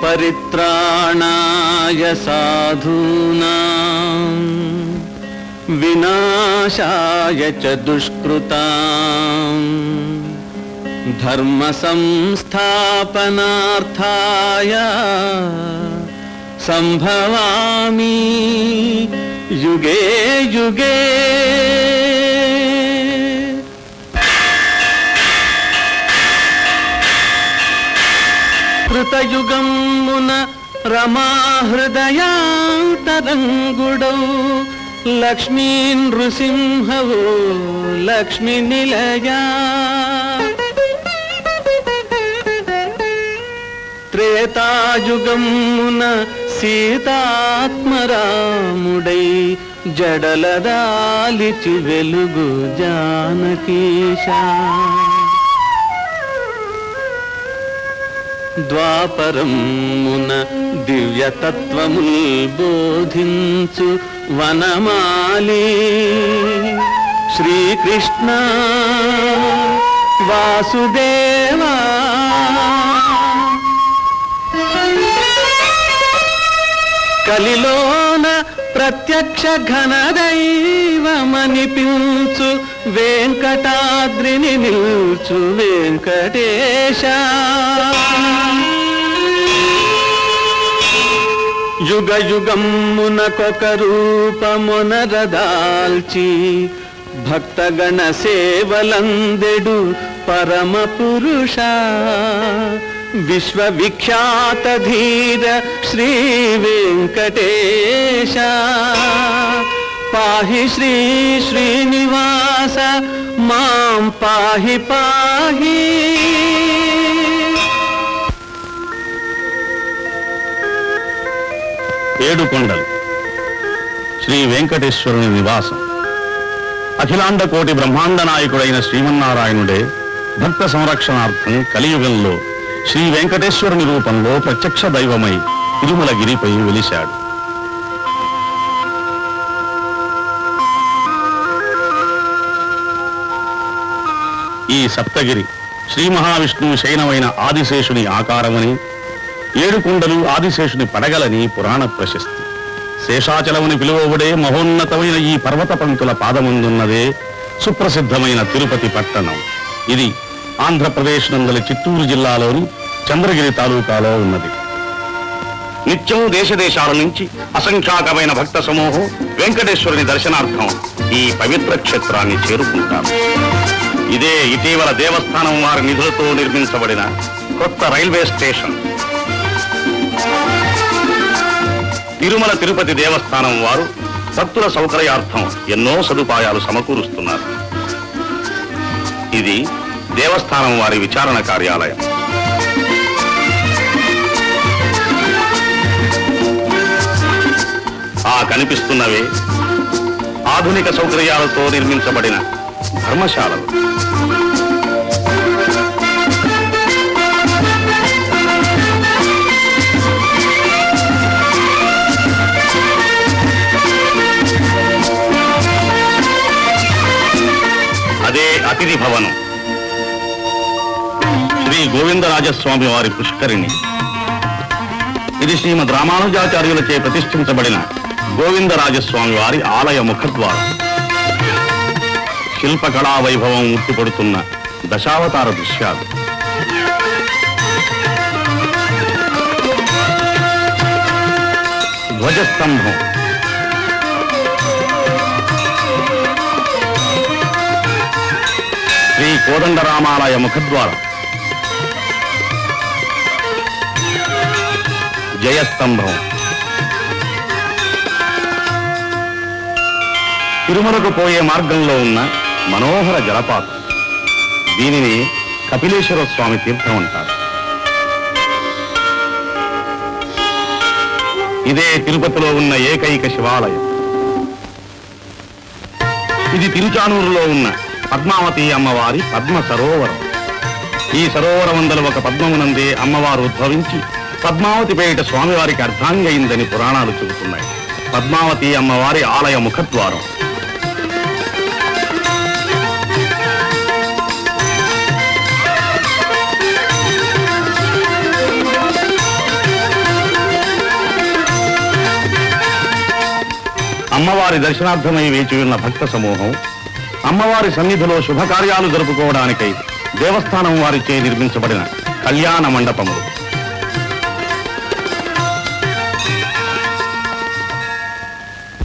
పరిత్రాణాయ సాధూనాం వినాశాయ చ దుష్కృతాం ధర్మ సంస్థాపనార్థాయ సంభవామి యుగే యుగే. కృతయుగమున రమాహృదయాంతరంగుడౌ లక్ష్మీ నృసింహవో లక్ష్మి నిలయా. త్రేతాయుగమున సీతాత్మరాముడై జడలదాలిచి వెలుగు జానకీశా. ద్వాపరమున దివ్యతత్వముల్ బోధించు వనమాలి శ్రీకృష్ణ వాసుదేవా. కలిలోన ప్రత్యక్ష ఘనదైవమనిపించు వెంకటాద్రిని నిల్చు వెంకటేశ. యుగ యుగమునకొక రూపమునరదాల్చి భక్తగణ సేవలందెడు పరమ పురుష. విశ్వవిఖ్యాత ధీర శ్రీ వెంకటేశ. పాహి శ్రీ శ్రీనివాస మాం పాహి పాహి. ఏడుకొండలు శ్రీ వెంకటేశ్వరుని నివాసం. అఖిలాండ కోటి బ్రహ్మాండ నాయకుడైన శ్రీమన్నారాయణుడే భక్త సంరక్షణార్థం కలియుగంలో శ్రీ వెంకటేశ్వరుని రూపంలో ప్రత్యక్ష దైవమై తిరుమలగిరిపై వెలిశాడు. ఈ సప్తగిరి శ్రీ మహావిష్ణువు శయనమైన ఆదిశేషుని ఆకారమని, ఏడుకొండలు ఆదిశేషుని పడగలని పురాణ ప్రశస్తి. శేషాచలముని పిలువబడే మహోన్నతమైన ఈ పర్వత పంక్తుల పాదముందున్నదే సుప్రసిద్ధమైన తిరుపతి పట్టణం. ఇది ఆంధ్రప్రదేశ్ నందలి చిత్తూరు జిల్లాలోని చంద్రగిరి తాలూకాలో ఉన్నది. నిత్యం దేశదేశాల నుంచి అసంఖ్యాకమైన భక్త సమూహం వెంకటేశ్వరుని దర్శనార్థం ఈ పవిత్ర క్షేత్రాన్ని చేరుకుంటారు. ఇదే ఇటీవల దేవస్థానం వారి నిధులతో నిర్మించబడిన కొత్త రైల్వే స్టేషన్. తిరుమల తిరుపతి దేవస్థానం వారు భక్తుల సౌకర్యార్థం ఎన్నో సదుపాయాలు సమకూరుస్తున్నారు. ఇది దేవస్థానం వారి విచారణ కార్యాలయం. ఆ కనిపిస్తున్నవే ఆధునిక సౌకర్యాలతో నిర్మించబడిన ధర్మశాలలు. అదే అతిథి భవనం. శ్రీ గోవిందరాజస్వామి వారి పుష్కరిణి. ఇది శ్రీమద్ రామానుజాచార్యులచే ప్రతిష్ఠించబడిన గోవిందరాజస్వామి వారి ఆలయ ముఖద్వారం. శిల్పకళా వైభవం ఉట్టిపడుతున్న దశావతార దృశ్యాలు. ధ్వజస్తంభం. శ్రీ కోదండరామాలయ ముఖద్వారం. జయస్తంభం. తిరుమలకు పోయే మార్గంలో ఉన్న మనోహర జలపాతం. దీనిని కపిలేశ్వర స్వామి తీర్థం అంటారు. ఇదే తిరుపతిలో ఉన్న ఏకైక శివాలయం. ఇది తిరుచానూరులో ఉన్న పద్మావతి అమ్మవారి పద్మ సరోవరం. ఈ సరోవరమందల ఒక పద్మమునందే అమ్మవారు ఉద్భవించి పద్మావతి పేరిట స్వామివారికి అర్ధాంగైందని పురాణాలు చెబుతున్నాయి. పద్మావతి అమ్మవారి ఆలయ ముఖద్వారం. అమ్మవారి దర్శనార్థమై వేచి ఉన్న భక్త సమూహం అమ్మవారి సన్నిధిలో శుభకార్యాలు జరుపుకోవడానికై దేవస్థానం వారిచే నిర్మించబడిన కళ్యాణ మండపములు.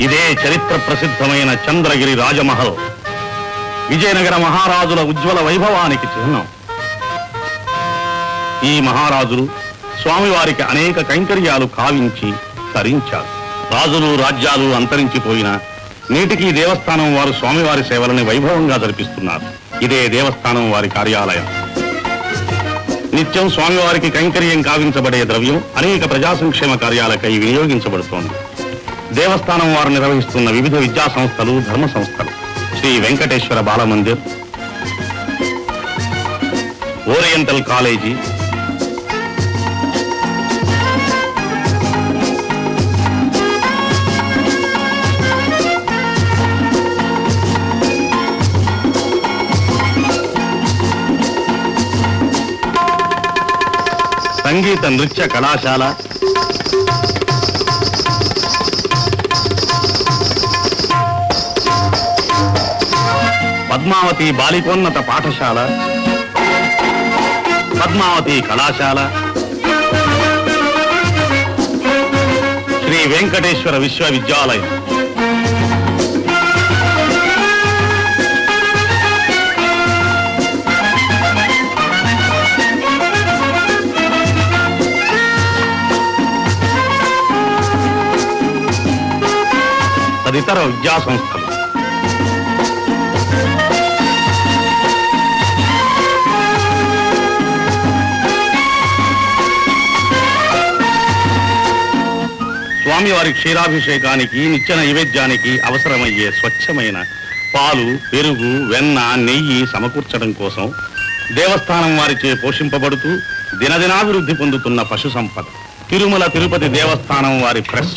ఇదే చరిత్ర ప్రసిద్ధమైన చంద్రగిరి రాజమహల్, విజయనగర మహారాజుల ఉజ్వల వైభవానికి చిహ్నం. ఈ మహారాజులు స్వామివారికి అనేక కైంకర్యాలు కావించి తరించారు. రాజులు రాజ్యాలు అంతరించిపోయినా నేటికి దేవస్థానం వారు స్వామివారి సేవలని వైభవంగా జరిపిస్తున్నారు. ఇదే దేవస్థానం వారి కార్యాలయం. నిత్యం స్వామివారికి కైంకర్యం కావించబడే ద్రవ్యం అనేక ప్రజా సంక్షేమ కార్యాలకై వినియోగించబడుతోంది. దేవస్థానం వారు నిర్వహిస్తున్న వివిధ విద్యా సంస్థలు, ధర్మ సంస్థలు శ్రీ వెంకటేశ్వర బాలమందిర్, ఓరియంటల్ కాలేజీ, సంగీత నృత్య కళాశాల, పద్మావతి బాలికోన్నత పాఠశాల, పద్మావతి కళాశాల, శ్రీ వెంకటేశ్వర విశ్వవిద్యాలయం, తదితర విద్యా సంస్థలు. స్వామివారి క్షీరాభిషేకానికి, నిత్య నైవేద్యానికి అవసరమయ్యే స్వచ్ఛమైన పాలు, పెరుగు, వెన్న, నెయ్యి సమకూర్చడం కోసం దేవస్థానం వారిచే పోషింపబడుతూ దినదినాభివృద్ధి పొందుతున్న పశు సంపద తిరుమల తిరుపతి దేవస్థానం వారి ప్రెస్.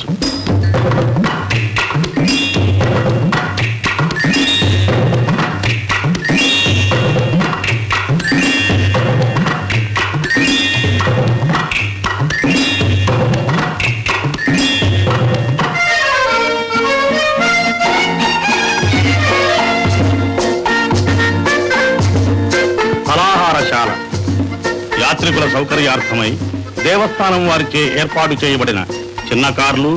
యాత్రికుల సౌకర్యార్థమై దేవస్థానం వారిచే ఏర్పాటు చేయబడిన చిన్న కార్లు,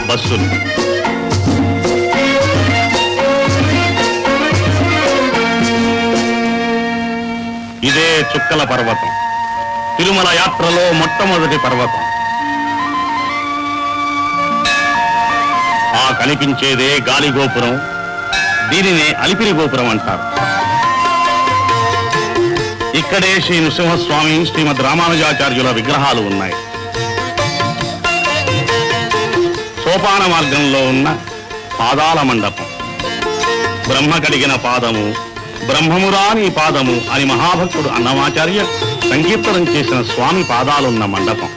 బస్సులు. ఇదే చుక్కల పర్వతం, తిరుమల యాత్రలో మొట్టమొదటి పర్వతం. ఆ కనిపించేదే గాలి గోపురం. దీనినే అలిపిరి గోపురం అంటారు. ఇక్కడే శ్రీ నృసింహస్వామి, శ్రీమద్ రామానుజాచార్యుల విగ్రహాలు ఉన్నాయి. సోపాన మార్గంలో ఉన్న పాదాల మండపం. బ్రహ్మ కడిగిన పాదము, బ్రహ్మమురాని పాదము అని మహాభక్తుడు అన్నమాచార్య సంకీర్తనం చేసిన స్వామి పాదాలున్న మండపం.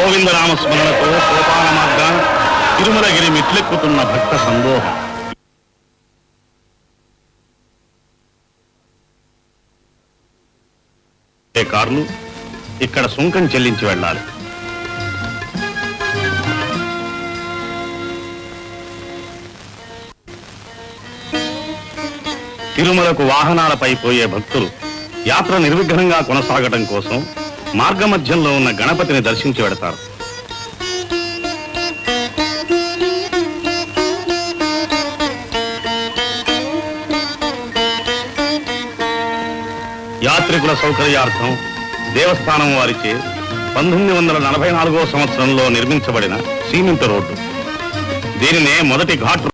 గోవిందనామస్మరణతో సోపాన మార్గాన తిరుమలగిరి మెట్లెక్కుతున్న భక్త సందోహం. కార్లు ఇక్కడ సుంకం చెల్లించి వెళ్ళాలి. తిరుమలకు వాహనాలపై పోయే భక్తులు యాత్ర నిర్విఘ్నంగా కొనసాగటం కోసం మార్గమధ్యంలో ఉన్న గణపతిని దర్శించి వెడతారు. యాత్రికుల సౌకర్యార్థం దేవస్థానం వారిచే 1944 సంవత్సరంలో నిర్మించబడిన సిమెంట్ రోడ్డు. దీనినే మొదటి ఘాట్